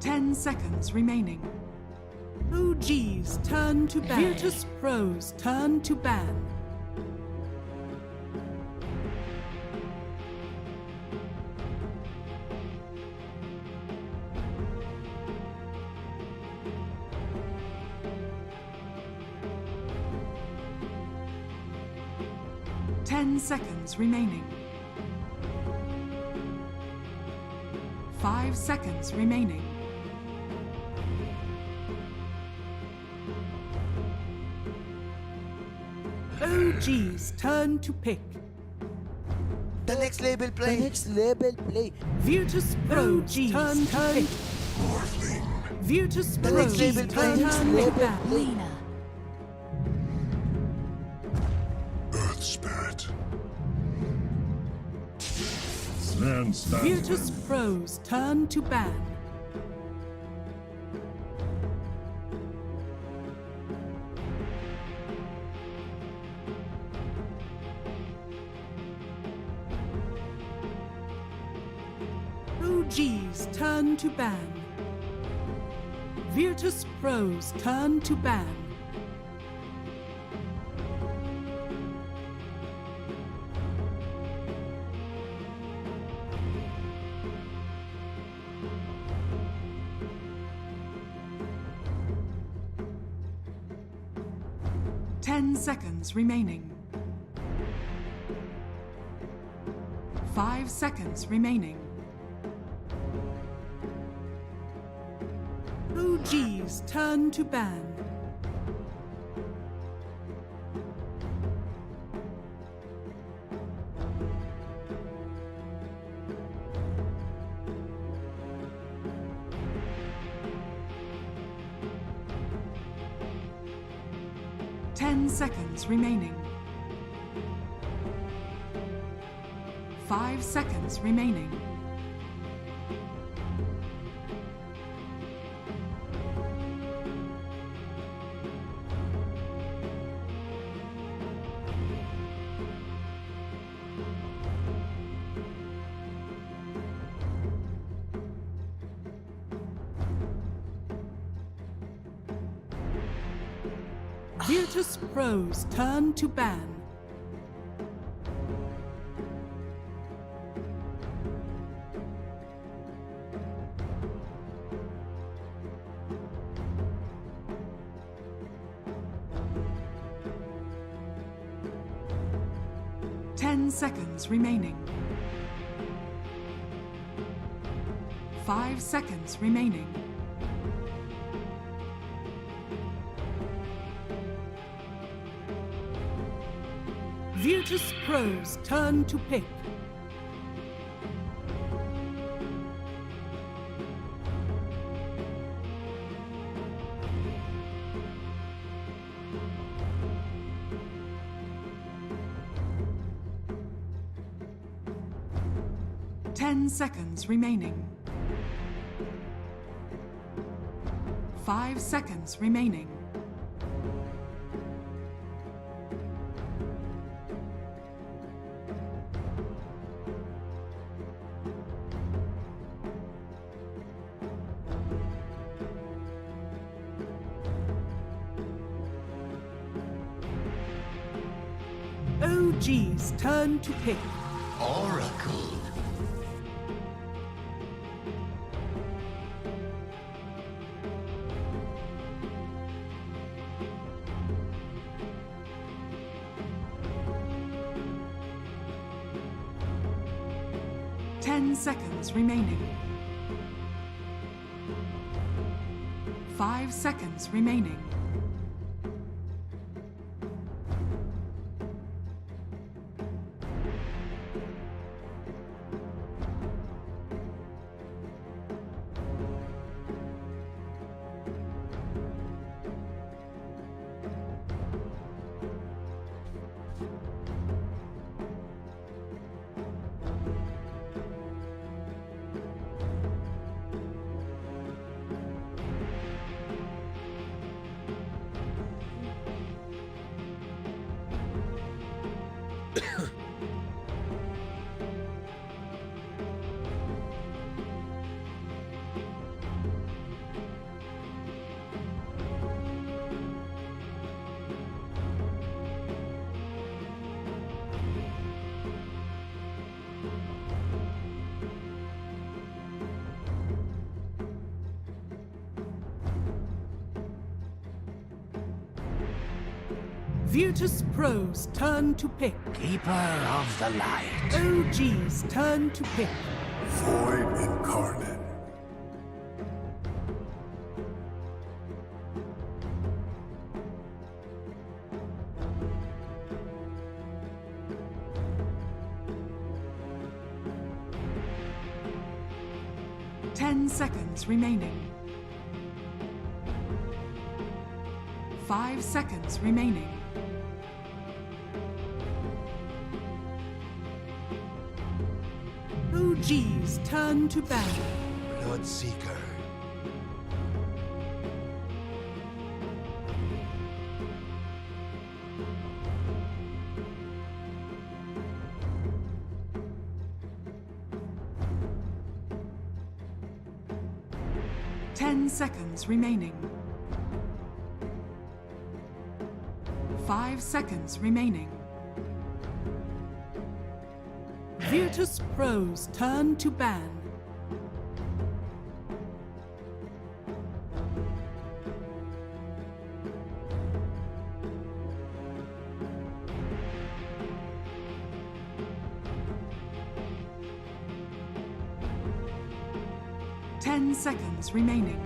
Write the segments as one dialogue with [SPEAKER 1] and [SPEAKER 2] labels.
[SPEAKER 1] 10 seconds remaining.
[SPEAKER 2] OG's turn to ban. Virtus.Pro's turn to ban.
[SPEAKER 1] Ten seconds remaining. 5 seconds remaining.
[SPEAKER 2] OG's turn to pick.
[SPEAKER 3] The next label play.
[SPEAKER 4] The next level play.
[SPEAKER 2] Virtus.Pro's turn to pick. Virtus.Pro's
[SPEAKER 3] label
[SPEAKER 2] turn
[SPEAKER 3] play.
[SPEAKER 2] to ban.
[SPEAKER 4] Lena.
[SPEAKER 5] Earth Spirit. Man stands
[SPEAKER 2] Virtus.Pro's turn to ban. OG's turn to ban. Virtus.Pro's turn to ban.
[SPEAKER 1] Ten seconds remaining. 5 seconds remaining.
[SPEAKER 2] OG's turn to ban.
[SPEAKER 1] Ten seconds remaining. 5 seconds remaining.
[SPEAKER 2] Virtus.Pro's turn to ban.
[SPEAKER 1] Ten seconds remaining. 5 seconds remaining.
[SPEAKER 2] Virtus.Pro's turn to pick.
[SPEAKER 1] Ten seconds remaining. 5 seconds remaining.
[SPEAKER 2] OG's turn to pick.
[SPEAKER 3] Oracle.
[SPEAKER 1] Ten seconds remaining. 5 seconds remaining.
[SPEAKER 2] Virtus.Pro's turn to pick.
[SPEAKER 3] Keeper of the light.
[SPEAKER 2] OG's turn to pick.
[SPEAKER 5] Void incarnate.
[SPEAKER 1] Ten seconds remaining. 5 seconds remaining.
[SPEAKER 2] OG's turn to ban.
[SPEAKER 3] Bloodseeker.
[SPEAKER 1] Ten seconds remaining. 5 seconds remaining.
[SPEAKER 2] Virtus.Pro's turn to ban.
[SPEAKER 1] Ten seconds remaining.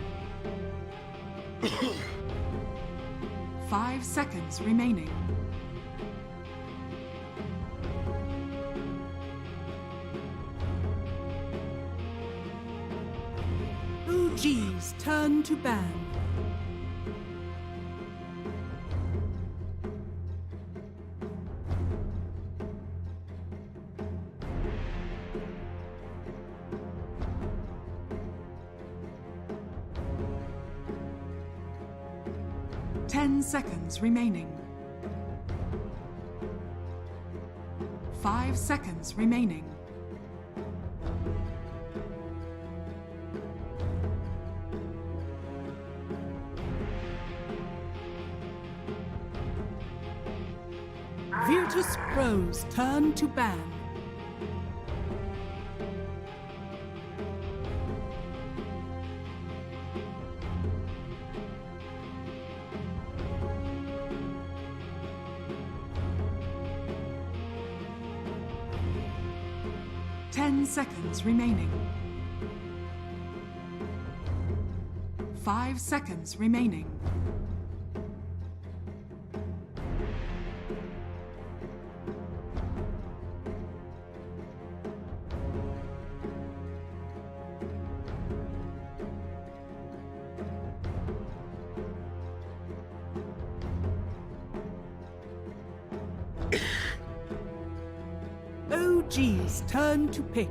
[SPEAKER 1] 5 seconds remaining.
[SPEAKER 2] OG's turn to ban.
[SPEAKER 1] Ten seconds remaining. 5 seconds remaining.
[SPEAKER 2] Virtus.Pro's turn to ban.
[SPEAKER 1] Ten seconds remaining. 5 seconds remaining.
[SPEAKER 2] OG's turn to pick.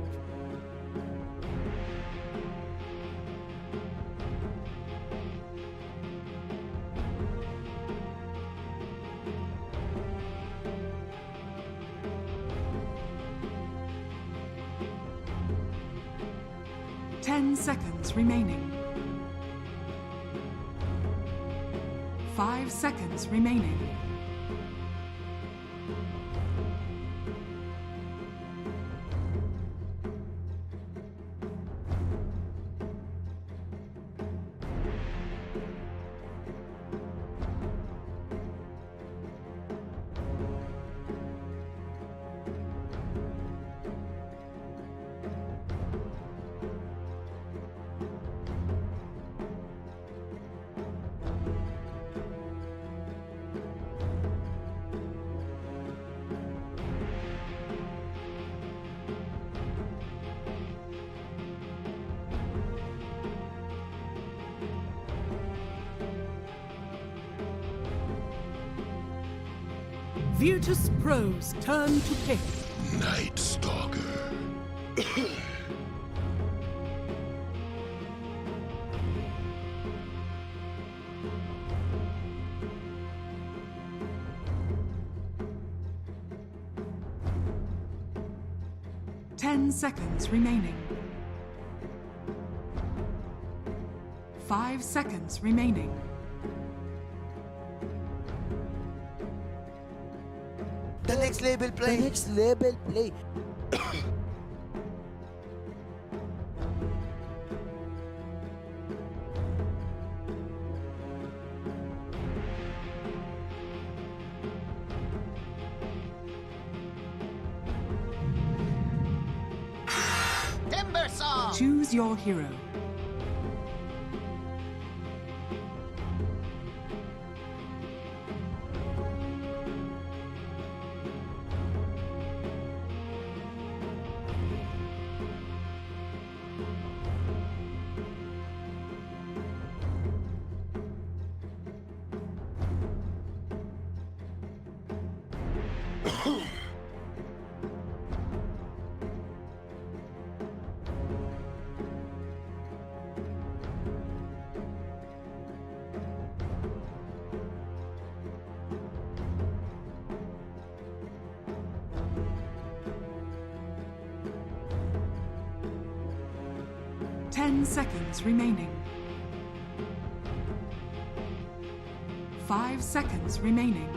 [SPEAKER 1] Ten seconds remaining. 5 seconds remaining.
[SPEAKER 2] Virtus.Pro's turn to pick.
[SPEAKER 5] Night Stalker.
[SPEAKER 1] 10 seconds remaining. 5 seconds remaining.
[SPEAKER 3] The next label play.
[SPEAKER 4] The next label play.
[SPEAKER 1] Choose your hero. Ten seconds remaining. 5 seconds remaining.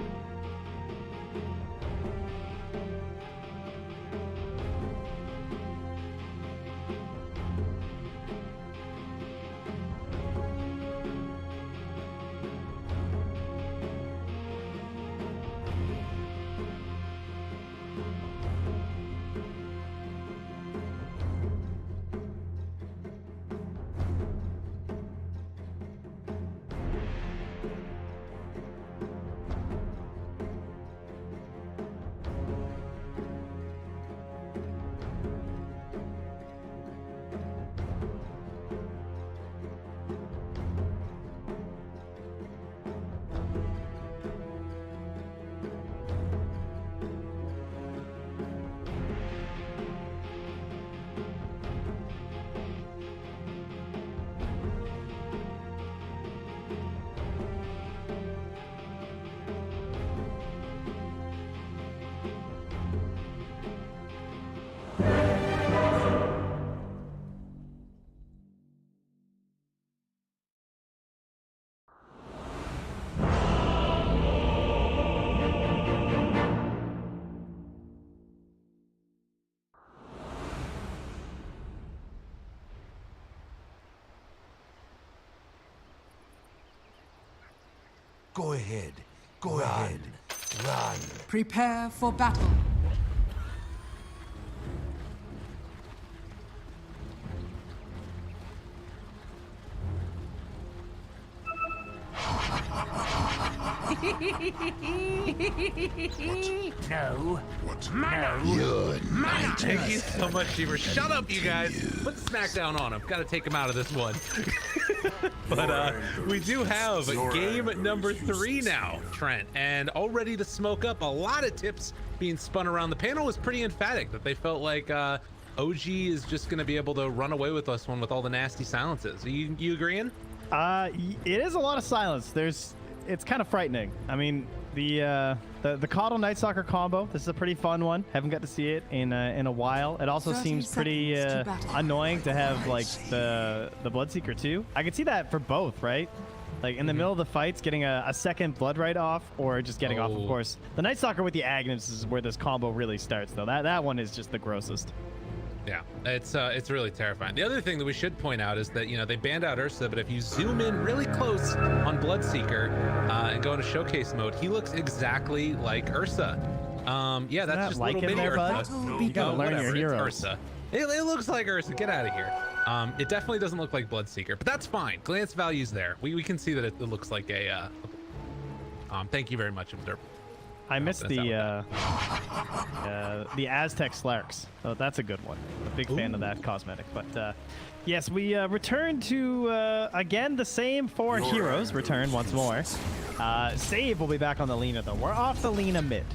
[SPEAKER 3] Go ahead. Go ahead. Run.
[SPEAKER 1] Prepare for battle.
[SPEAKER 4] No.
[SPEAKER 5] What's
[SPEAKER 4] No.
[SPEAKER 6] Thank you so much, Sheever. Shut up, you guys. Put Smackdown on him. Got to take him out of this one. But we do have game number 3 now, Trent, and all ready to smoke up. A lot of tips being spun around. The panel was pretty emphatic that they felt like OG is just going to be able to run away with this one with all the nasty silences. Are you agreeing?
[SPEAKER 7] It is a lot of silence. It's kind of frightening. I mean, the Coddle Night Stalker combo. This is a pretty fun one. Haven't got to see it in a while. It also
[SPEAKER 1] 30
[SPEAKER 7] seems pretty
[SPEAKER 1] seconds to battle.
[SPEAKER 7] annoying to have like the Bloodseeker too. I could see that for both, right? Like in the middle of the fights, getting a second Blood Right off, or just getting off, of course. The Night Stalker with the Agnes is where this combo really starts, though. That one is just the grossest.
[SPEAKER 6] Yeah, it's really terrifying. The other thing that we should point out is that, you know, they banned out Ursa, but if you zoom in really close on Bloodseeker and go into showcase mode, he looks exactly like Ursa. Yeah, that's just
[SPEAKER 7] like
[SPEAKER 6] little
[SPEAKER 7] him
[SPEAKER 6] bitty
[SPEAKER 7] there, bud?
[SPEAKER 6] Ursa.
[SPEAKER 7] You gotta learn your
[SPEAKER 6] Whatever,
[SPEAKER 7] heroes.
[SPEAKER 6] it's Ursa. It looks like Ursa. Get out of here. It definitely doesn't look like Bloodseeker, but that's fine. Glance value's there. We can see that it looks like a. Thank you very much, Observer.
[SPEAKER 7] I missed the Aztec Slarks, so that's a good one. A big fan of that cosmetic. But yes, we return to again the same 4 heroes return once more. Save will be back on the Lina though. We're off the Lina mid,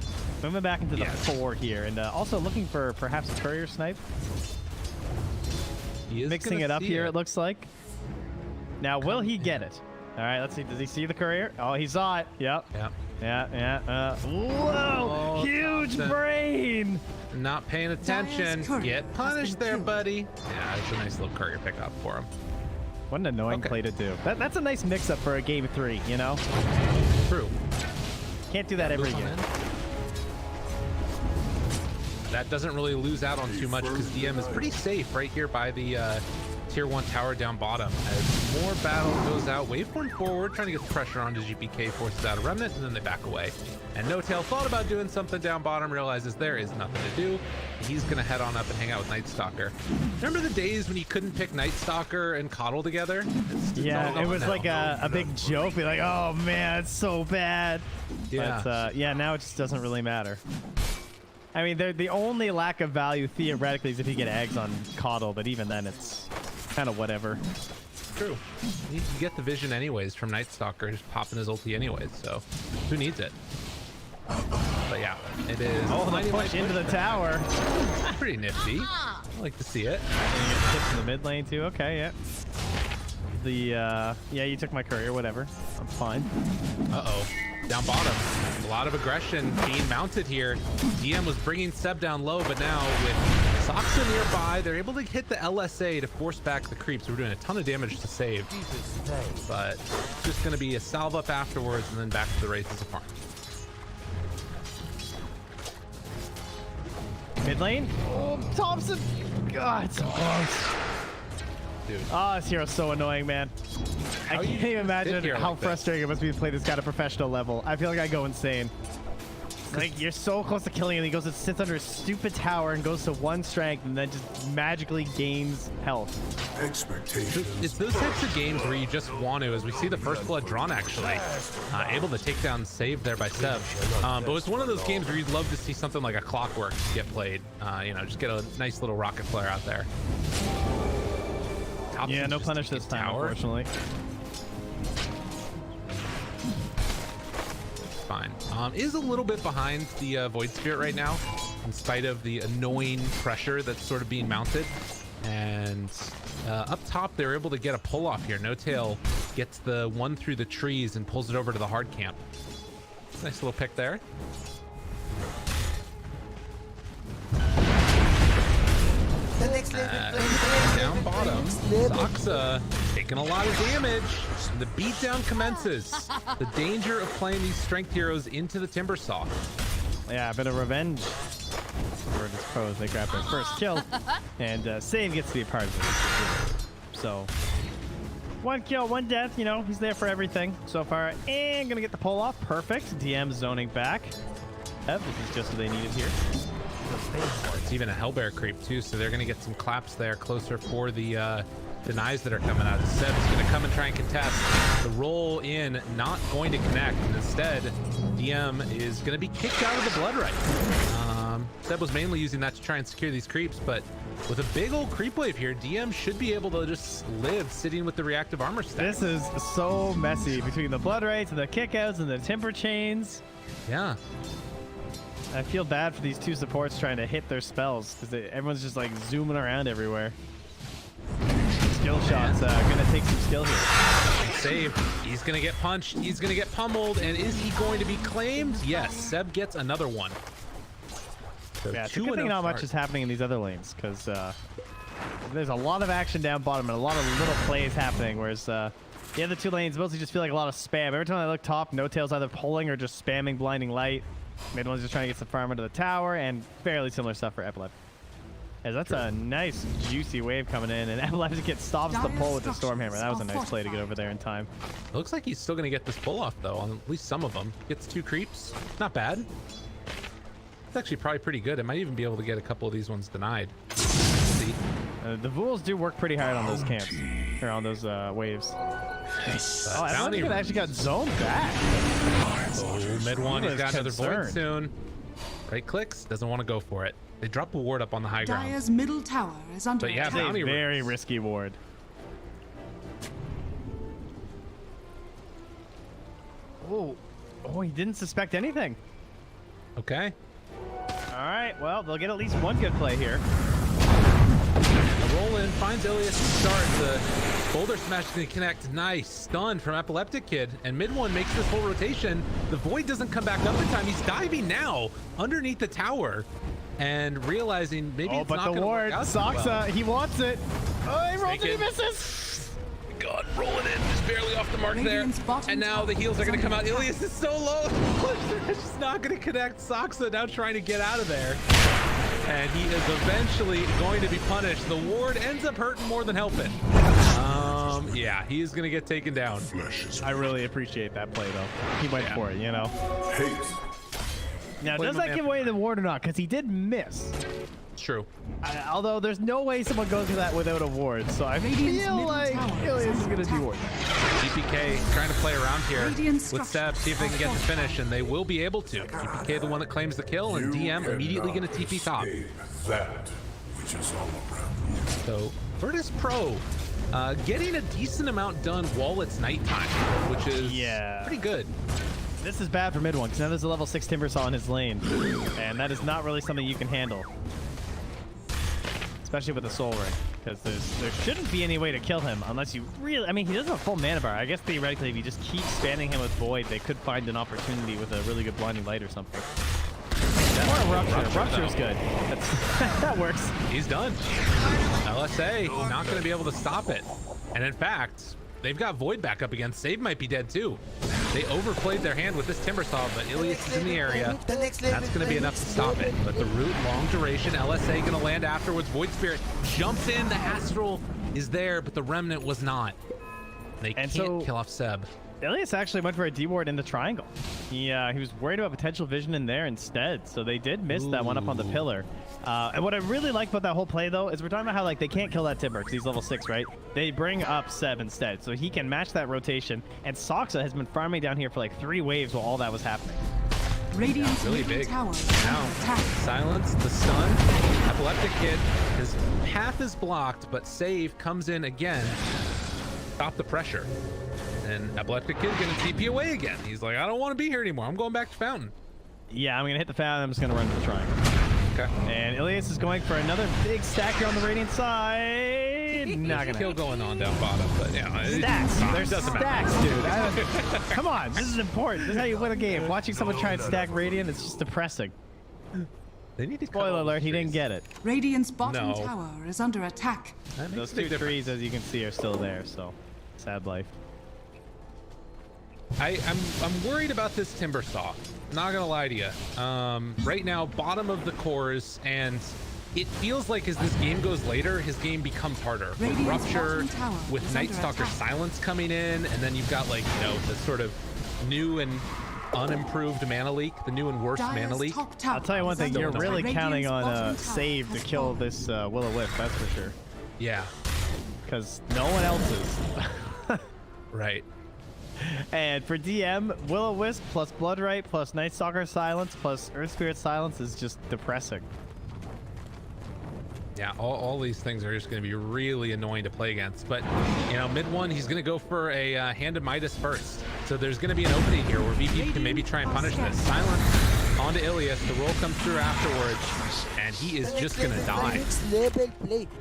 [SPEAKER 7] moving back into the 4 here, and also looking for perhaps a courier snipe. Mixing it up here, it looks like. Now, will he get it? All right, let's see. Does he see the courier? Oh, he saw it. Yep.
[SPEAKER 6] Yep.
[SPEAKER 7] Yeah. Whoa!
[SPEAKER 6] Oh,
[SPEAKER 7] Huge brain!
[SPEAKER 6] Not paying attention.
[SPEAKER 1] Dire's courier
[SPEAKER 6] Get
[SPEAKER 1] has
[SPEAKER 6] punished
[SPEAKER 1] been
[SPEAKER 6] there,
[SPEAKER 1] killed.
[SPEAKER 6] buddy. Yeah, it's a nice little courier pickup for him.
[SPEAKER 7] What an annoying play to do. That's a nice mix-up for a game 3, you know?
[SPEAKER 6] True.
[SPEAKER 7] Can't do that every
[SPEAKER 6] Move on
[SPEAKER 7] game.
[SPEAKER 6] in. That doesn't really lose out on too much because DM is pretty safe right here by the tier 1 tower down bottom. As more battle goes out. Waveform forward, trying to get the pressure onto GPK, forces out a remnant, and then they back away. And No Tail thought about doing something down bottom, realizes there is nothing to do. He's gonna head on up and hang out with Night Stalker. Remember the days when you couldn't pick Night Stalker and Coddle together? It's
[SPEAKER 7] Yeah,
[SPEAKER 6] all
[SPEAKER 7] it
[SPEAKER 6] gone
[SPEAKER 7] was
[SPEAKER 6] now.
[SPEAKER 7] like a big joke. Be like, oh man, it's so bad.
[SPEAKER 6] Yeah.
[SPEAKER 7] But yeah, now it just doesn't really matter. I mean, the only lack of value theoretically is if you get eggs on Coddle, but even then it's kind of whatever.
[SPEAKER 6] True. You get the vision anyways from Night Stalker, just popping his ulti anyways, so who needs it? But yeah, it is.
[SPEAKER 7] Oh, the
[SPEAKER 6] mighty
[SPEAKER 7] push into the tower.
[SPEAKER 6] Pretty nifty. I like to see it.
[SPEAKER 7] And you get tips in the mid lane too. Okay, yeah. Yeah, you took my courier, whatever. I'm fine.
[SPEAKER 6] Uh-oh. Down bottom. A lot of aggression being mounted here. DM was bringing Seb down low, but now with Soxa nearby, they're able to hit the LSA to force back the creeps. We're doing a ton of damage to save, but it's just going to be a salve up afterwards and then back to the races of farm.
[SPEAKER 7] Mid lane. Oh, Thompson. God, it's so close.
[SPEAKER 6] Dude.
[SPEAKER 7] Oh, this hero's so annoying, man. I
[SPEAKER 6] How you
[SPEAKER 7] can't even
[SPEAKER 6] sit
[SPEAKER 7] imagine
[SPEAKER 6] here
[SPEAKER 7] how
[SPEAKER 6] like this?
[SPEAKER 7] frustrating it must be to play this guy at a professional level. I feel like I go insane. Like, you're so close to killing him, he goes and sits under a stupid tower and goes to 1 strength and then just magically gains health.
[SPEAKER 5] Expectations.
[SPEAKER 6] It's those types of games where you just want to, as we see the first blood drawn actually, able to take down save there by Seb. But it's one of those games where you'd love to see something like a Clockwork get played. You know, just get a nice little rocket flare out there. Thompson's
[SPEAKER 7] Yeah, no
[SPEAKER 6] just
[SPEAKER 7] punish
[SPEAKER 6] taking
[SPEAKER 7] this time,
[SPEAKER 6] tower.
[SPEAKER 7] unfortunately.
[SPEAKER 6] Fine. Is a little bit behind the Void Spirit right now, in spite of the annoying pressure that's sort of being mounted. And up top, they're able to get a pull off here. No Tail gets the one through the trees and pulls it over to the hard camp. Nice little pick there. Down bottom, Soxa taking a lot of damage. The beatdown commences. The danger of playing these strength heroes into the Timbersaw.
[SPEAKER 7] Yeah, a bit of revenge for his pros. They grab their first kill, and Save gets to be a part of it. So, 1 kill, 1 death. You know, he's there for everything so far. And gonna get the pull off. Perfect. DM zoning back. This is just what they needed here.
[SPEAKER 6] It's even a Hellbear creep too, so they're going to get some claps there closer for the denies that are coming out. Seb's going to come and try and contest. The roll in not going to connect, and instead DM is going to be kicked out of the Blood Right. Seb was mainly using that to try and secure these creeps, but with a big old creep wave here, DM should be able to just live sitting with the reactive armor stack.
[SPEAKER 7] This is so messy between the blood rights and the kickouts and the temper chains.
[SPEAKER 6] Yeah.
[SPEAKER 7] I feel bad for these 2 supports trying to hit their spells because everyone's just like zooming around everywhere. Skill shots gonna take some skill here.
[SPEAKER 6] Save. He's gonna get punched. He's gonna get pummeled. And is he going to be claimed? Yes. Seb gets another one. So
[SPEAKER 7] Yeah, it's a good thing not much is happening in these other lanes because there's a lot of action down bottom and a lot of little plays happening, whereas the other 2 lanes mostly just feel like a lot of spam. Every time I look top, No Tail's either pulling or just spamming Blinding Light. Mid one's just trying to get some farm into the tower, and fairly similar stuff for Epileptic. As that's a nice juicy wave coming in, and Epileptic stops the pull with the Stormhammer. That was a nice play to get over there in time.
[SPEAKER 6] It looks like he's still going to get this pull off, though, on at least some of them. Gets 2 creeps. Not bad. It's actually probably pretty good. I might even be able to get a couple of these ones denied. Let's see.
[SPEAKER 7] The Vools do work pretty hard on those camps, or on those waves. Oh,
[SPEAKER 6] Bounty
[SPEAKER 7] Epileptic actually got zoned back.
[SPEAKER 6] Oh, mid one. He's got another void
[SPEAKER 7] concerned.
[SPEAKER 6] soon. Right clicks. Doesn't want to go for it. They drop a ward up on the high ground.
[SPEAKER 1] Dire's middle tower is under
[SPEAKER 6] But yeah,
[SPEAKER 1] attack.
[SPEAKER 7] It's a
[SPEAKER 6] Bounty
[SPEAKER 7] very
[SPEAKER 6] rules.
[SPEAKER 7] risky ward. Oh, he didn't suspect anything.
[SPEAKER 6] Okay.
[SPEAKER 7] All right, well, they'll get at least 1 good play here.
[SPEAKER 6] A roll in finds Ilias to start. The boulder smash is going to connect. Nice stun from Epileptic Kid. And mid one makes this whole rotation. The void doesn't come back up in time. He's diving now underneath the tower and realizing maybe it's
[SPEAKER 7] But
[SPEAKER 6] not
[SPEAKER 7] the
[SPEAKER 6] going to
[SPEAKER 7] ward,
[SPEAKER 6] work out so
[SPEAKER 7] Soxa,
[SPEAKER 6] well.
[SPEAKER 7] he wants it. Oh, he rolls and he
[SPEAKER 6] Taken.
[SPEAKER 7] misses.
[SPEAKER 6] God, rolling in, just barely off the mark there.
[SPEAKER 1] Radiant's bottom
[SPEAKER 6] And now the
[SPEAKER 1] tower
[SPEAKER 6] heals are
[SPEAKER 1] is
[SPEAKER 6] going to come out.
[SPEAKER 1] under
[SPEAKER 6] Ilias is so low. It's just not going to connect. Soxa now trying to get out of there. And he is eventually going to be punished. The ward ends up hurting more than helping. Yeah, he's gonna get taken down.
[SPEAKER 5] Flesh is
[SPEAKER 7] I really appreciate that play, though. He went for it, you know?
[SPEAKER 5] hate.
[SPEAKER 7] Now,
[SPEAKER 6] Play
[SPEAKER 7] does
[SPEAKER 6] my
[SPEAKER 7] that
[SPEAKER 6] man
[SPEAKER 7] give
[SPEAKER 6] for
[SPEAKER 7] away
[SPEAKER 6] it.
[SPEAKER 7] the ward or not? Because he did miss.
[SPEAKER 6] It's true.
[SPEAKER 7] Although there's no way someone goes through that without a ward, so I
[SPEAKER 1] Radiant's
[SPEAKER 7] feel
[SPEAKER 1] middle
[SPEAKER 7] like
[SPEAKER 1] tower
[SPEAKER 7] Ilias
[SPEAKER 1] is
[SPEAKER 7] is going to
[SPEAKER 1] under
[SPEAKER 7] do ward.
[SPEAKER 6] GPK trying to play around here
[SPEAKER 1] Radiant
[SPEAKER 6] with Seb, see if they can get the finish, and they will be able to. GPK the one that claims the kill, and DM immediately going to TP top.
[SPEAKER 5] That which is all around you.
[SPEAKER 6] So Virtus.Pro getting a decent amount done while it's nighttime, which is pretty good.
[SPEAKER 7] This is bad for mid one, because now there's a level 6 Timbersaw in his lane, and that is not really something you can handle. Especially with the Soul Ring, because there shouldn't be any way to kill him unless you really... I mean, he doesn't have full mana bar. I guess theoretically, if you just keep spamming him with Void, they could find an opportunity with a really good Blinding Light or something. Or a Rupture. Rupture's good. That works.
[SPEAKER 6] He's done. LSA not going to be able to stop it. And in fact, they've got Void back up again. Save might be dead too. They overplayed their hand with this Timbersaw, but Ilias is in the area. That's going to be enough to stop it. But the root, long duration, LSA going to land afterwards. Void Spirit jumps in. The Astral is there, but the Remnant was not. They can't kill off Seb.
[SPEAKER 7] Ilias actually went for a D-ward in the triangle. He was worried about potential vision in there instead, so they did miss that one up on the pillar. And what I really like about that whole play, though, is we're talking about how like they can't kill that Timber because he's level 6, right? They bring up Seb instead, so he can match that rotation. And Soxa has been farming down here for like 3 waves while all that was happening.
[SPEAKER 1] Radiant's
[SPEAKER 6] Really
[SPEAKER 1] middle
[SPEAKER 6] big.
[SPEAKER 1] tower is
[SPEAKER 6] Now,
[SPEAKER 1] under attack.
[SPEAKER 6] silence, the stun, Epileptic Kid, his path is blocked, but Save comes in again. Stop the pressure. And Epileptic Kid gonna TP away again. He's like, I don't want to be here anymore. I'm going back to Fountain.
[SPEAKER 7] Yeah, I'm gonna hit the fountain. I'm just gonna run to the triangle.
[SPEAKER 6] Okay.
[SPEAKER 7] And Ilias is going for another big stack here on the Radiant side. Not gonna
[SPEAKER 6] Kill going on down bottom, but yeah.
[SPEAKER 7] Stacks. There's
[SPEAKER 6] doesn't
[SPEAKER 7] stacks, dude. Come on, this is important. This is how you win a game. Watching someone try and stack Radiant, it's just depressing.
[SPEAKER 6] They need to cut
[SPEAKER 7] Spoiler
[SPEAKER 6] all
[SPEAKER 7] alert,
[SPEAKER 6] the
[SPEAKER 7] he didn't
[SPEAKER 6] trees.
[SPEAKER 7] get it.
[SPEAKER 1] Radiant's bottom
[SPEAKER 6] No.
[SPEAKER 1] tower is under attack.
[SPEAKER 6] That makes
[SPEAKER 7] Those
[SPEAKER 6] a big
[SPEAKER 7] 2
[SPEAKER 6] difference.
[SPEAKER 7] trees, as you can see, are still there, so sad life.
[SPEAKER 6] I'm worried about this Timbersaw. Not gonna lie to you. Right now, bottom of the cores, and it feels like as this game goes later, his game becomes harder. With
[SPEAKER 1] Radiant's
[SPEAKER 6] Rupture,
[SPEAKER 1] bottom tower
[SPEAKER 6] with
[SPEAKER 1] is
[SPEAKER 6] Night
[SPEAKER 1] under
[SPEAKER 6] Stalker
[SPEAKER 1] attack.
[SPEAKER 6] Silence coming in, and then you've got like, you know, the sort of new and unimproved mana leak, the new and worse mana
[SPEAKER 1] Dyer's
[SPEAKER 6] leak.
[SPEAKER 1] top tower
[SPEAKER 7] I'll tell you one
[SPEAKER 1] is
[SPEAKER 7] thing,
[SPEAKER 1] under
[SPEAKER 7] you're
[SPEAKER 1] attack.
[SPEAKER 7] really counting
[SPEAKER 1] Radiant's
[SPEAKER 7] on
[SPEAKER 1] bottom
[SPEAKER 7] a
[SPEAKER 1] tower
[SPEAKER 7] save to
[SPEAKER 1] has
[SPEAKER 7] kill
[SPEAKER 1] fallen.
[SPEAKER 7] this Will-O-Wisp, that's for sure.
[SPEAKER 6] Yeah,
[SPEAKER 7] Because no one else is.
[SPEAKER 6] right.
[SPEAKER 7] And for DM, Will-O-Wisp plus Bloodright plus Night Stalker Silence plus Earth Spirit Silence is just depressing.
[SPEAKER 6] Yeah, all these things are just going to be really annoying to play against. But, you know, mid one, he's going to go for a Hand of Midas first. So there's going to be an opening here where VP can maybe try and punish this. Silence onto Ilias. The roll comes through afterwards, and he is just going to die.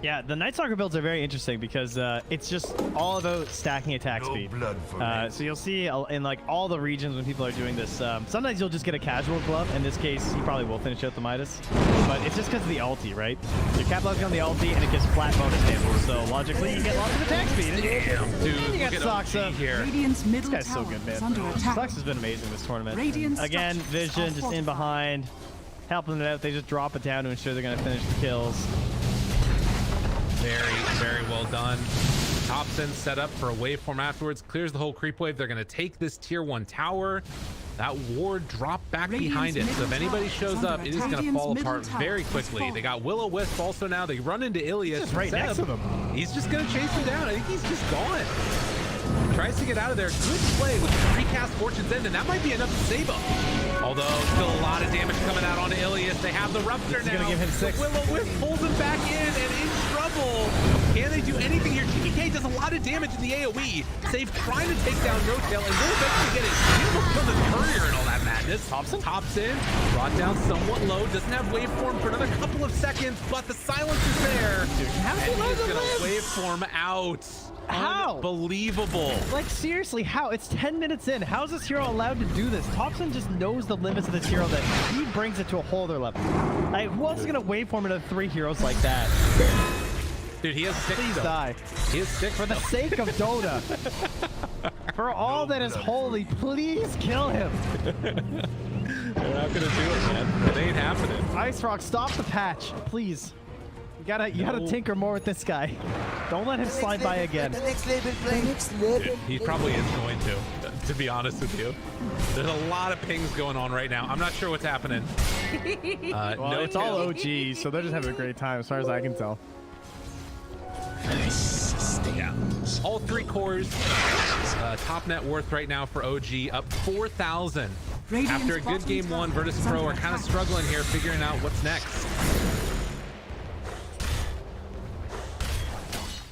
[SPEAKER 7] Yeah, the Night Stalker builds are very interesting because it's just all about stacking attack
[SPEAKER 3] No
[SPEAKER 7] speed.
[SPEAKER 3] blood for me.
[SPEAKER 7] So you'll see in like all the regions when people are doing this, sometimes you'll just get a casual glove. In this case, he probably will finish out the Midas, but it's just because of the ulti, right? You're capitalizing on the ulti and it gives flat bonus damage. So logically, you get lots of attack speed. And
[SPEAKER 6] Damn, dude,
[SPEAKER 7] you
[SPEAKER 6] look
[SPEAKER 7] get
[SPEAKER 6] at
[SPEAKER 7] Soxa.
[SPEAKER 6] OG here.
[SPEAKER 1] Radiant's middle
[SPEAKER 7] This guy's so
[SPEAKER 1] tower
[SPEAKER 7] good, man.
[SPEAKER 1] is under attack.
[SPEAKER 7] Sox has been amazing this tournament.
[SPEAKER 1] Radiant
[SPEAKER 7] Again,
[SPEAKER 1] structures
[SPEAKER 7] Vision
[SPEAKER 1] are
[SPEAKER 7] just in
[SPEAKER 1] fortified.
[SPEAKER 7] behind, helping it out. They just drop it down to ensure they're going to finish the kills.
[SPEAKER 6] Very well done. Thompson set up for a waveform afterwards, clears the whole creep wave. They're going to take this tier 1 tower. That ward dropped back
[SPEAKER 1] Radiant's
[SPEAKER 6] behind it. So if
[SPEAKER 1] middle
[SPEAKER 6] anybody
[SPEAKER 1] tower
[SPEAKER 6] shows
[SPEAKER 1] is
[SPEAKER 6] up,
[SPEAKER 1] under
[SPEAKER 6] it is going to
[SPEAKER 1] attack.
[SPEAKER 6] fall
[SPEAKER 1] Radiant's
[SPEAKER 6] apart
[SPEAKER 1] middle
[SPEAKER 6] very
[SPEAKER 1] tower
[SPEAKER 6] quickly.
[SPEAKER 1] has
[SPEAKER 6] They got Will-O-Wisp also now. They run into Ilias.
[SPEAKER 7] Just right
[SPEAKER 6] Seb,
[SPEAKER 7] next to them.
[SPEAKER 6] He's just going to chase him down. I think he's just gone. Tries to get out of there. Good play with recast Fortune's End, and that might be enough to save him. Although still a lot of damage coming out onto Ilias. They have the Rupture now.
[SPEAKER 7] gonna give him 6.
[SPEAKER 6] Will-O-Wisp pulls him back in and in trouble. Can they do anything here? GPK does a lot of damage in the AoE. Save trying to take down Roadtail and will eventually get it. He almost killed his courier and all that madness. Thompson brought down somewhat low. Doesn't have waveform for another couple of seconds, but the silence is there.
[SPEAKER 7] how's he
[SPEAKER 6] and
[SPEAKER 7] allowed
[SPEAKER 6] he's
[SPEAKER 7] to
[SPEAKER 6] gonna
[SPEAKER 7] live?
[SPEAKER 6] waveform out.
[SPEAKER 7] How?
[SPEAKER 6] Unbelievable.
[SPEAKER 7] Like, seriously, how? It's 10 minutes in. How is this hero allowed to do this? Thompson just knows the limits of this hero that he brings it to a whole other level. Like, who else is going to waveform into 3 heroes like that?
[SPEAKER 6] Dude, he has 6
[SPEAKER 7] Please
[SPEAKER 6] though.
[SPEAKER 7] die.
[SPEAKER 6] He has 6
[SPEAKER 7] For the sake of Dota. For all that is holy, please kill him.
[SPEAKER 6] They're not gonna do it, man. It ain't happening.
[SPEAKER 7] Ice Rock, stop the patch, please. gotta tinker more with this guy. Don't let him slide by again.
[SPEAKER 3] The next level, play. The next level.
[SPEAKER 6] He probably is going to be honest with you. There's a lot of pings going on right now. I'm not sure what's happening.
[SPEAKER 7] Well, it's all OG, so they're just having a great time as far as I can tell.
[SPEAKER 6] Yeah. All 3 cores. Top net worth right now for OG up 4,000.
[SPEAKER 1] Radiant's
[SPEAKER 6] After a good
[SPEAKER 1] bottom
[SPEAKER 6] game one,
[SPEAKER 1] tower
[SPEAKER 6] Virtus.Pro
[SPEAKER 1] is
[SPEAKER 6] are
[SPEAKER 1] under
[SPEAKER 6] kind of
[SPEAKER 1] attack.
[SPEAKER 6] struggling here, figuring out what's next.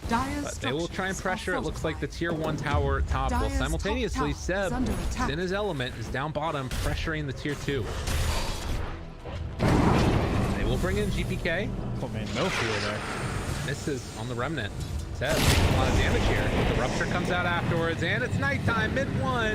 [SPEAKER 1] Dire's
[SPEAKER 6] But they will try and
[SPEAKER 1] structures
[SPEAKER 6] pressure.
[SPEAKER 1] are
[SPEAKER 6] It looks like the
[SPEAKER 1] fortified.
[SPEAKER 6] tier 1 tower top will
[SPEAKER 1] Dire's top
[SPEAKER 6] simultaneously
[SPEAKER 1] tower is
[SPEAKER 6] Seb
[SPEAKER 1] under attack.
[SPEAKER 6] in his element is down bottom, pressuring the tier 2. They will bring in GPK.
[SPEAKER 7] Oh man, no fear there.
[SPEAKER 6] Misses on the remnant. Seb taking a lot of damage here. The rupture comes out afterwards, and it's nighttime, mid 1.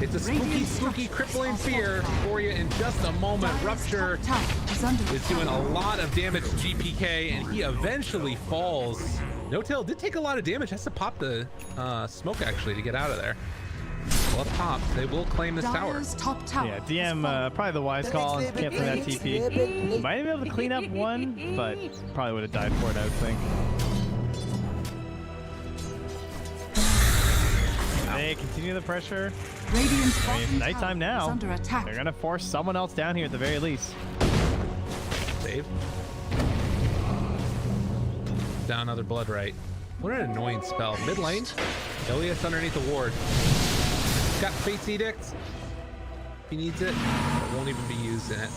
[SPEAKER 6] It's a spooky,
[SPEAKER 1] Radiant
[SPEAKER 6] spooky,
[SPEAKER 1] structures
[SPEAKER 6] crippling
[SPEAKER 1] are
[SPEAKER 6] fear for you in just a moment.
[SPEAKER 1] Dire's
[SPEAKER 6] Rupture
[SPEAKER 1] top tower is under
[SPEAKER 6] is doing
[SPEAKER 1] attack.
[SPEAKER 6] a lot of damage to GPK, and he eventually falls. No-Tail did take a lot of damage. Has to pop the smoke, actually, to get out of there. Well, up top, they will claim this tower.
[SPEAKER 1] Dire's top tower.
[SPEAKER 7] Yeah,
[SPEAKER 1] is
[SPEAKER 7] DM
[SPEAKER 1] falling.
[SPEAKER 7] probably the wise call and cancel that TP. Might be able to clean up one, but probably would have died for it, I would think. They continue the pressure.
[SPEAKER 1] Radiant's
[SPEAKER 7] I mean,
[SPEAKER 1] bottom
[SPEAKER 7] nighttime
[SPEAKER 1] tower
[SPEAKER 7] now.
[SPEAKER 1] is under attack.
[SPEAKER 7] They're gonna force someone else down here at the very least.
[SPEAKER 6] Save. Down another blood right. What an annoying spell. Mid lane. Ilias underneath the ward. Got Fate's Edict. He needs it. It won't even be used in it.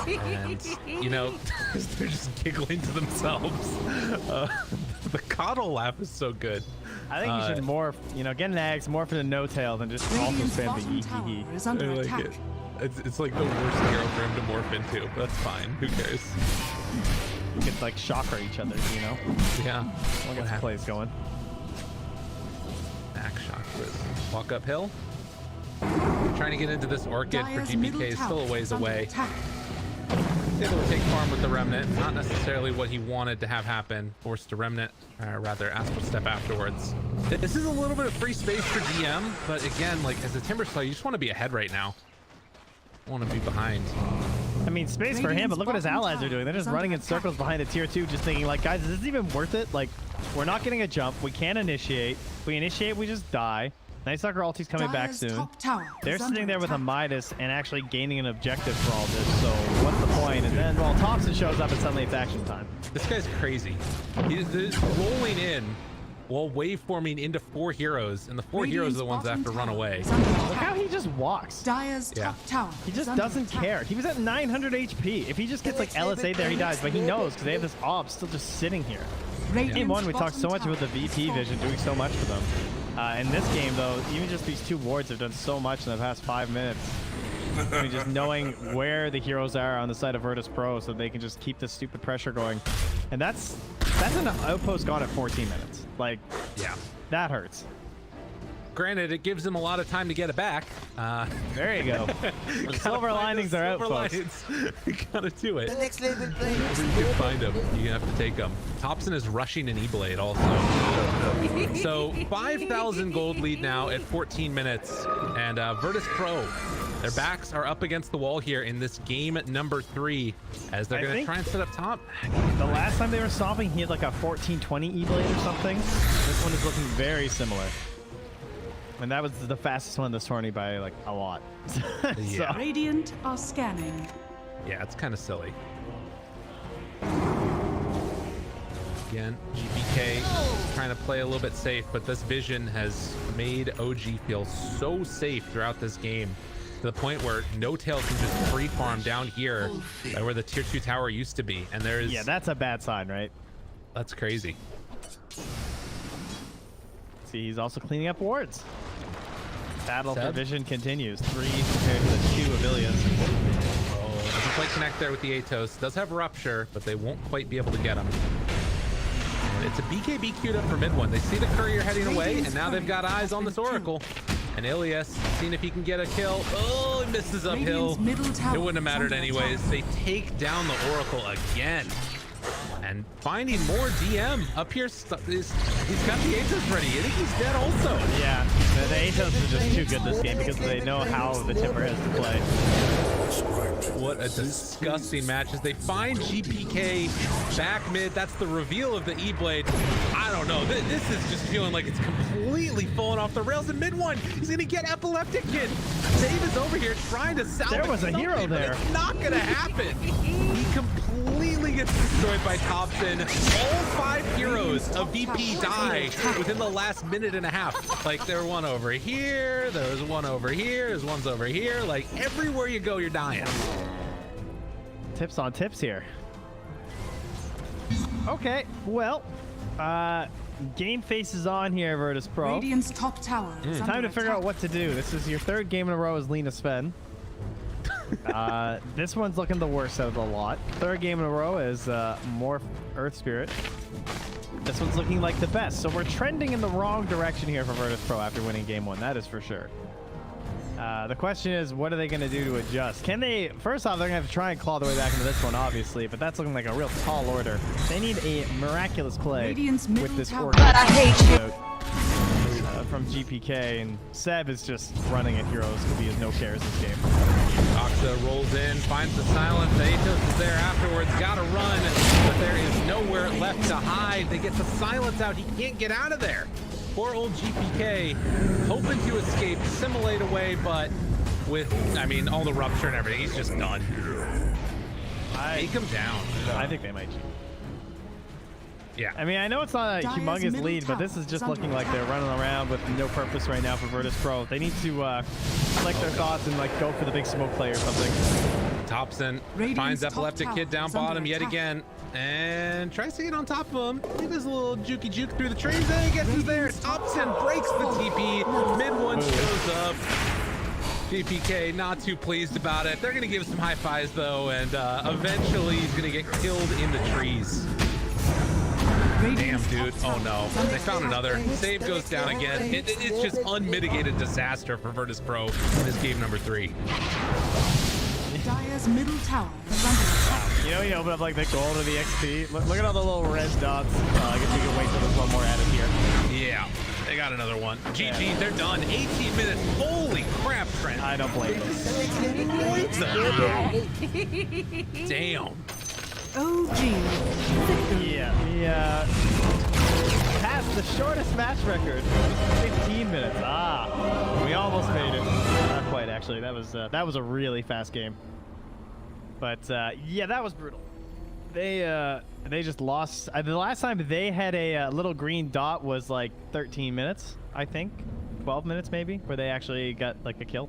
[SPEAKER 6] And, you know, they're just giggling to themselves. The coddle laugh is so good.
[SPEAKER 7] I think you should morph, you know, get an axe, morph into no-tail, then just also
[SPEAKER 1] Radiant's
[SPEAKER 7] spam
[SPEAKER 1] bottom
[SPEAKER 7] the
[SPEAKER 1] tower
[SPEAKER 7] hee.
[SPEAKER 1] is
[SPEAKER 6] I
[SPEAKER 1] under
[SPEAKER 6] like
[SPEAKER 1] attack.
[SPEAKER 6] it. It's like the worst hero for him to morph into, but that's fine. Who cares?
[SPEAKER 7] You could like chakra each other, you know?
[SPEAKER 6] Yeah.
[SPEAKER 7] We'll get some plays going.
[SPEAKER 6] Max chakras. Walk uphill. Trying to get into this orchid for
[SPEAKER 1] Dire's
[SPEAKER 6] GPK
[SPEAKER 1] middle
[SPEAKER 6] is
[SPEAKER 1] tower
[SPEAKER 6] still a ways
[SPEAKER 1] is under
[SPEAKER 6] away.
[SPEAKER 1] attack.
[SPEAKER 6] Able to take farm with the remnant. Not necessarily what he wanted to have happen. Forced to remnant, or rather astral step afterwards. This is a little bit of free space for DM, but again, like as a Timber Slayer, you just want to be ahead right now. Want to be behind.
[SPEAKER 7] I mean, space for him, but look what his allies are doing. They're just running in circles behind the tier 2, just thinking like, guys, is this even worth it? Like, we're not getting a jump. We can't initiate. If we initiate, we just die. Night Stalker ulti's coming back
[SPEAKER 1] Dire's
[SPEAKER 7] soon.
[SPEAKER 1] top tower
[SPEAKER 7] They're
[SPEAKER 1] is
[SPEAKER 7] sitting
[SPEAKER 1] under
[SPEAKER 7] there with a
[SPEAKER 1] attack.
[SPEAKER 7] Midas and actually gaining an objective for all this, so what's the point? And then, well, Thompson shows up and suddenly it's action time.
[SPEAKER 6] This guy's crazy. He's rolling in while waveforming into 4 heroes, and the 4 heroes are the ones that have to run away.
[SPEAKER 1] Is under
[SPEAKER 7] Look
[SPEAKER 1] attack.
[SPEAKER 7] how he just walks.
[SPEAKER 1] Dire's
[SPEAKER 6] Yeah.
[SPEAKER 1] top tower.
[SPEAKER 7] He
[SPEAKER 1] is
[SPEAKER 7] just
[SPEAKER 1] under
[SPEAKER 7] doesn't
[SPEAKER 1] attack.
[SPEAKER 7] care. He was at 900 HP. If he just gets like LSA there, he dies, but he knows because they have this ob still just sitting here.
[SPEAKER 1] Radiant's
[SPEAKER 7] Game 1, we talked so much
[SPEAKER 1] bottom
[SPEAKER 7] about the
[SPEAKER 1] tower
[SPEAKER 7] VP
[SPEAKER 1] is
[SPEAKER 7] vision doing so much for them. In this game, though, even just these 2 wards have done so much in the past 5 minutes. I mean, just knowing where the heroes are on the side of Virtus.Pro so they can just keep this stupid pressure going. And that's an outpost gone at 14 minutes. Like,
[SPEAKER 6] Yeah.
[SPEAKER 7] that hurts.
[SPEAKER 6] Granted, it gives him a lot of time to get it back.
[SPEAKER 7] There you go. The silver linings are out,
[SPEAKER 6] Silver
[SPEAKER 7] folks.
[SPEAKER 6] linings. You gotta do it.
[SPEAKER 3] The next level, play.
[SPEAKER 6] Wherever you can find him, you have to take him. Thompson is rushing an E-Blade also. So 5,000 gold lead now at 14 minutes. And Virtus.Pro, their backs are up against the wall here in this game number 3 as they're
[SPEAKER 7] I
[SPEAKER 6] going to
[SPEAKER 7] think-
[SPEAKER 6] try and set up top.
[SPEAKER 7] The last time they were stopping, he had like a 1420 E-Blade or something. This one is looking very similar. And that was the fastest one in this tourney by like a lot.
[SPEAKER 6] Yeah.
[SPEAKER 1] Radiant are scanning.
[SPEAKER 6] Yeah, it's kind of silly. Again, GPK trying to play a little bit safe, but this vision has made OG feel so safe throughout this game to the point where No-Tail can just free farm down here by where the tier 2 tower used to be. And there's...
[SPEAKER 7] Yeah, that's a bad sign, right?
[SPEAKER 6] That's crazy.
[SPEAKER 7] See, he's also cleaning up wards. Battle for
[SPEAKER 6] Seb?
[SPEAKER 7] vision continues. 3 compared to the 2 of Ilias.
[SPEAKER 6] Oh, doesn't quite connect there with the Atos. Does have Rupture, but they won't quite be able to get him. And it's a BKB queued up for mid 1. They see the courier heading away, and now they've got eyes on this Oracle. And Ilias seeing if he can get a kill. Oh, he misses uphill.
[SPEAKER 1] Radiant's middle tower
[SPEAKER 6] It wouldn't have mattered
[SPEAKER 1] is under
[SPEAKER 6] anyways.
[SPEAKER 1] attack.
[SPEAKER 6] They take down the Oracle again. And finding more DM up here. He's got the Atos ready. I think he's dead also.
[SPEAKER 7] Yeah, the Atos are just too good this game because they know how the Timber has to play.
[SPEAKER 5] Prescribed.
[SPEAKER 6] What a disgusting match as they find GPK back mid. That's the reveal of the E-Blade. I don't know. This is just feeling like it's completely falling off the rails. In mid one, he's going to get Epileptic Kid. Save is over here trying to salvage
[SPEAKER 7] There was a hero
[SPEAKER 6] something, but
[SPEAKER 7] there.
[SPEAKER 6] it's not going to happen. He completely gets destroyed by Thompson. All 5 heroes of VP die within the last minute and a half. Like, there was one over here, there was one over here, there's one's over here. Like, everywhere you go, you're dying.
[SPEAKER 7] Tips on tips here. Okay, well, game faces on here, Virtus.Pro.
[SPEAKER 1] Radiant's top tower is
[SPEAKER 7] Time
[SPEAKER 1] under
[SPEAKER 7] to figure out
[SPEAKER 1] attack.
[SPEAKER 7] what to do. This is your 3rd game in a row as Lena Sven. This one's looking the worst out of the lot. 3rd game in a row is Morph Earth Spirit. This one's looking like the best. So we're trending in the wrong direction here for Virtus.Pro after winning game 1. That is for sure. The question is, what are they going to do to adjust? Can they... First off, they're going to have to try and claw their way back into this one, obviously, but that's looking like a real tall order. They need a miraculous play
[SPEAKER 1] Radiant's
[SPEAKER 7] with
[SPEAKER 1] middle
[SPEAKER 7] this
[SPEAKER 1] tower.
[SPEAKER 7] order.
[SPEAKER 1] But I
[SPEAKER 7] hate you. From GPK, and Seb is just running at heroes because he has no cares this game.
[SPEAKER 6] Oxa rolls in, finds the silence. Atos is there afterwards, gotta run, but there is nowhere left to hide. They get the silence out, he can't get out of there. Poor old GPK, hoping to escape, assimilate away, but with, I mean, all the rupture and everything, he's just done. Take him down.
[SPEAKER 7] I think they might cheat.
[SPEAKER 6] Yeah.
[SPEAKER 7] I mean, I know it's not a
[SPEAKER 1] Dire's
[SPEAKER 7] humongous
[SPEAKER 1] middle
[SPEAKER 7] lead, but this
[SPEAKER 1] tower
[SPEAKER 7] is just
[SPEAKER 1] is
[SPEAKER 7] looking
[SPEAKER 1] under
[SPEAKER 7] like they're
[SPEAKER 1] attack.
[SPEAKER 7] running around with no purpose right now for Virtus.Pro. They need to collect their thoughts and like go for the big smoke play or something.
[SPEAKER 6] Thompson
[SPEAKER 1] Radiant's
[SPEAKER 6] finds
[SPEAKER 1] top
[SPEAKER 6] Epileptic
[SPEAKER 1] tower
[SPEAKER 6] Kid down
[SPEAKER 1] is under
[SPEAKER 6] bottom yet
[SPEAKER 1] attack.
[SPEAKER 6] again and tries to get on top of him. He does a little jukey juke through the trees and he gets us there. Thompson breaks the TP. Mid one shows up. GPK not too pleased about it. They're going to give some high fives though, and eventually he's going to get killed in the trees. Damn,
[SPEAKER 1] Radiant's
[SPEAKER 6] dude.
[SPEAKER 1] top
[SPEAKER 6] Oh
[SPEAKER 1] tower
[SPEAKER 6] no.
[SPEAKER 1] is under
[SPEAKER 6] They found
[SPEAKER 1] attack.
[SPEAKER 6] another. Save goes down again. It's just unmitigated disaster for Virtus.Pro in this game number 3.
[SPEAKER 1] Dire's middle tower is under attack.
[SPEAKER 7] You know, you open up like the gold or the XP. Look at all the little red dots. I guess we can wait till there's one more added here.
[SPEAKER 6] Yeah, they got another one. GG, they're done. 18 minutes. Holy crap, Trent.
[SPEAKER 7] I don't blame them.
[SPEAKER 6] Damn.
[SPEAKER 2] OG.
[SPEAKER 7] Yeah. Passed the shortest match record. 15 minutes. We almost made it. Not quite, actually. That was a really fast game. But yeah, that was brutal. They just lost. The last time they had a little green dot was like 13 minutes, I think. 12 minutes maybe, where they actually got like a kill.